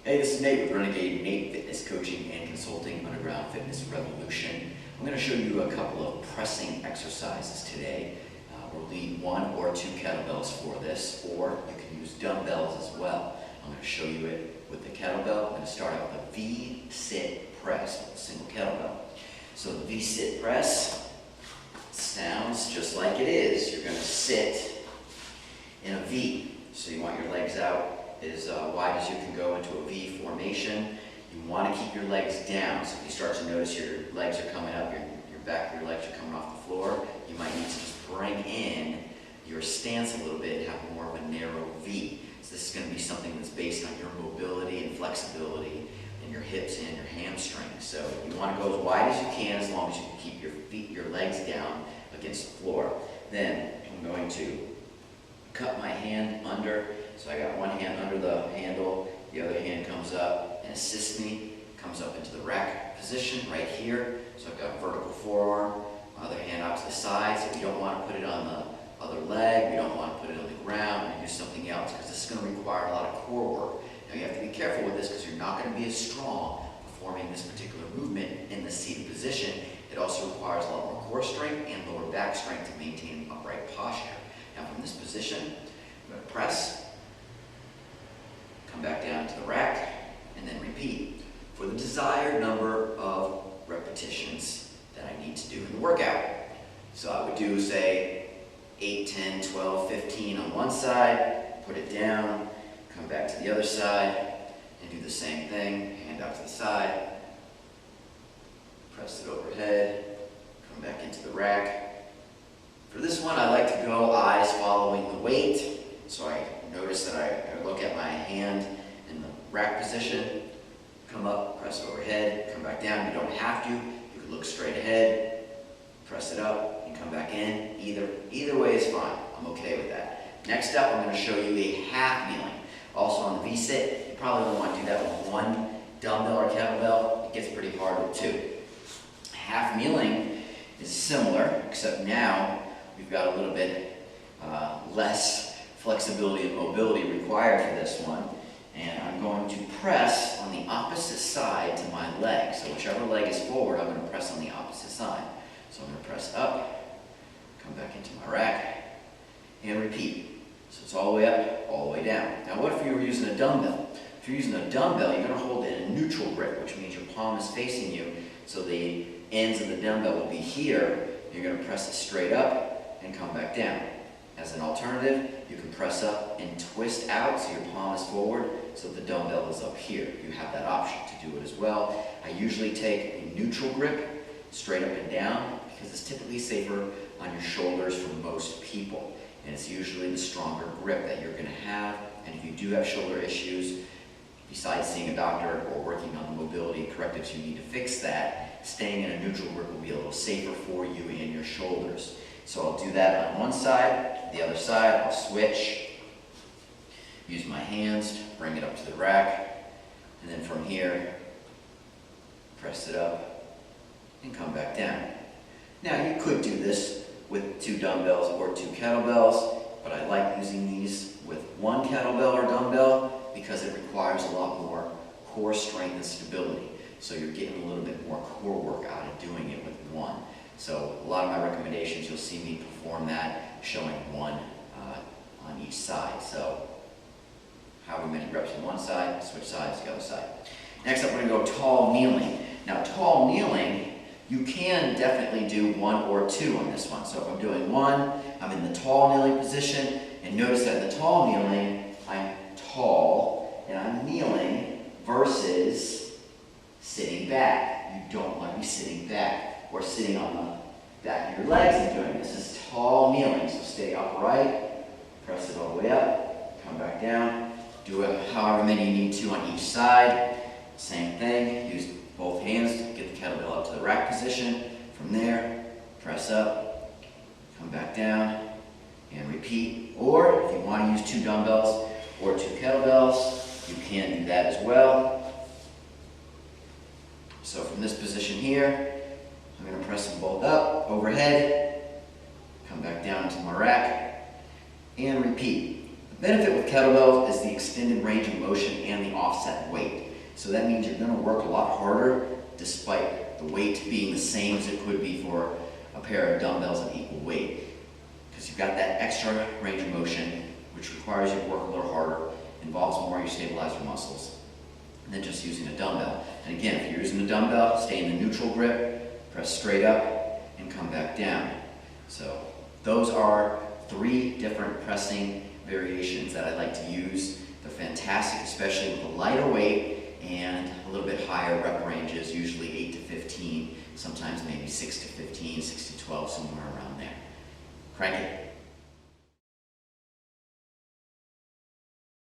Hey, this is Nate with Renegade, Nate Fitness Coaching and Consulting, Underground Fitness Revolution. I'm going to show you a couple of pressing exercises today. We'll need 1 or 2 kettlebells for this, or you can use dumbbells as well. I'm going to show you it with the kettlebell. I'm going to start out with a V-sit press with a single kettlebell. So the V-sit press sounds just like it is. You're going to sit in a V. So you want your legs out as wide as you can go into a V formation. You want to keep your legs down. So if you start to notice your legs are coming up, your back of your legs are coming off the floor, you might need to just bring in your stance a little bit and have more of a narrow V. So this is going to be something that's based on your mobility and flexibility in your hips and your hamstrings. So you want to go as wide as you can, as long as you can keep your legs down against the floor. Then I'm going to cup my hand under. So I got one hand under the handle, the other hand comes up and assists me, comes up into the rack position right here. So I've got vertical forearm, my other hand out to the side. So we don't want to put it on the other leg, we don't want to put it on the ground, and do something else, because this is going to require a lot of core work. Now you have to be careful with this, because you're not going to be as strong performing this particular movement in the seated position. It also requires a lot more core strength and lower back strength to maintain an upright posture. Now from this position, I'm going to press, come back down to the rack, and then repeat for the desired number of repetitions that I need to do in the workout. So I would do, say, 8, 10, 12, 15 on one side, put it down, come back to the other side, and do the same thing, hand out to the side, press it overhead, come back into the rack. For this one, I like to go eyes following the weight. So I notice that I look at my hand in the rack position, come up, press overhead, come back down. You don't have to. You can look straight ahead, press it up, and come back in. Either way is fine. I'm okay with that. Next up, I'm going to show you a half kneeling. Also on the V-sit, you probably don't want to do that with one dumbbell or kettlebell. It gets pretty hard with 2. Half kneeling is similar, except now we've got a little bit less flexibility and mobility required for this one. And I'm going to press on the opposite side to my leg. So whichever leg is forward, I'm going to press on the opposite side. So I'm going to press up, come back into my rack, and repeat. So it's all the way up, all the way down. Now what if you were using a dumbbell? If you're using a dumbbell, you're going to hold it in a neutral grip, which means your palm is facing you. So the ends of the dumbbell will be here. You're going to press it straight up and come back down. As an alternative, you can press up and twist out so your palm is forward so the dumbbell is up here. You have that option to do it as well. I usually take a neutral grip, straight up and down, because it's typically safer on your shoulders for most people. And it's usually the stronger grip that you're going to have. And if you do have shoulder issues, besides seeing a doctor or working on the mobility correctives you need to fix that, staying in a neutral grip will be a little safer for you and your shoulders. So I'll do that on one side, the other side, I'll switch, use my hands, bring it up to the rack, and then from here, press it up and come back down. Now you could do this with 2 dumbbells or 2 kettlebells, but I like using these with 1 kettlebell or dumbbell because it requires a lot more core strength and stability. So you're getting a little bit more core work out of doing it with 1. So a lot of my recommendations, you'll see me perform that, showing 1 on each side. So however many reps on one side, switch sides to the other side. Next up, we're going to go tall kneeling. Now tall kneeling, you can definitely do 1 or 2 on this one. So if I'm doing 1, I'm in the tall kneeling position, and notice that in the tall kneeling, I'm tall, and I'm kneeling versus sitting back. You don't want to be sitting back or sitting on the back of your legs and doing this. This is tall kneeling, so stay upright, press it all the way up, come back down, do it however many you need to on each side. Same thing, use both hands to get the kettlebell up to the rack position. From there, press up, come back down, and repeat. Or if you want to use 2 dumbbells or 2 kettlebells, you can do that as well. So from this position here, I'm going to press them both up, overhead, come back down to my rack, and repeat. The Benefit with kettlebells is the extended range of motion and the offset weight. So that means you're going to work a lot harder despite the weight being the same as it could be for a pair of dumbbells of equal weight. Because you've got that extra range of motion, which requires you to work a little harder, involves more your stabilizer muscles than just using a dumbbell. And again, if you're using a dumbbell, stay in the neutral grip, press straight up, and come back down. So those are 3 different pressing variations that I like to use. They're fantastic, especially with a lighter weight and a little bit higher rep ranges, usually 8 to 15, sometimes maybe 6 to 15, 6 to 12, somewhere around there. Crank it.